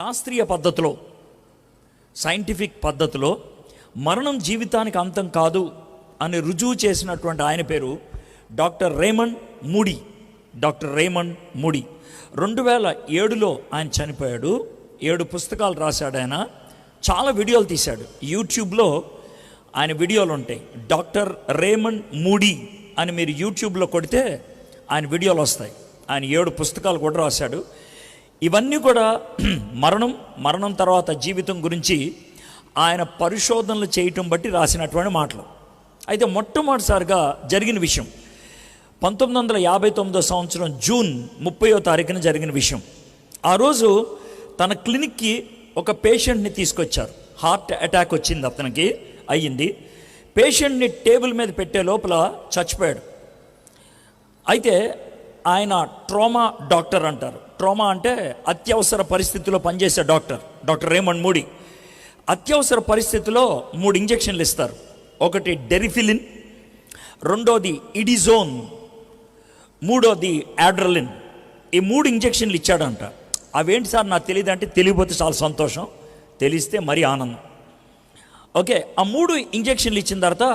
శాస్త్రీయ పద్ధతిలో, సైంటిఫిక్ పద్ధతిలో మరణం జీవితానికి అంతం కాదు అని రుజువు చేసినటువంటి ఆయన పేరు doctor Raymond Moody. Doctor Raymond Moody 2007లో ఆయన చనిపోయాడు. 7 పుస్తకాలు రాశాడు ఆయన. చాలా వీడియోలు తీశాడు. యూట్యూబ్లో ఆయన వీడియోలు ఉంటాయి. డాక్టర్ రేమండ్ మూడీ అని మీరు యూట్యూబ్లో కొడితే ఆయన వీడియోలు వస్తాయి. ఆయన 7 పుస్తకాలు కూడా రాశాడు. ఇవన్నీ కూడా మరణం తర్వాత జీవితం గురించి ఆయన పరిశోధనలు చేయటం బట్టి రాసినటువంటి మాటలు. అయితే మొట్టమొదటిసారిగా జరిగిన విషయం 1959 సంవత్సరం జూన్ 30వ తారీఖున జరిగిన విషయం. ఆ రోజు తన క్లినిక్కి ఒక పేషెంట్ని తీసుకొచ్చారు. హార్ట్ అటాక్ వచ్చింది, అతనికి అయ్యింది. పేషెంట్ని టేబుల్ మీద పెట్టే లోపల చచ్చిపోయాడు. అయితే ఆయన ట్రామా డాక్టర్ అంటారు. ట్రామా అంటే అత్యవసర పరిస్థితిలో పనిచేసే డాక్టర్ రేమండ్ మూడీ. అత్యవసర పరిస్థితిలో 3 ఇంజెక్షన్లు ఇస్తారు. ఒకటి డెరిఫిలిన్, రెండోది ఇడిజోన్, మూడోది ఆడ్రలిన్. ఈ 3 ఇంజెక్షన్లు ఇచ్చాడంట. అవేంటి సార్ నాకు తెలియదు అంటే, తెలియకపోతే చాలా సంతోషం, తెలిస్తే మరీ ఆనందం. ఓకే, ఆ 3 ఇంజెక్షన్లు ఇచ్చిన తర్వాత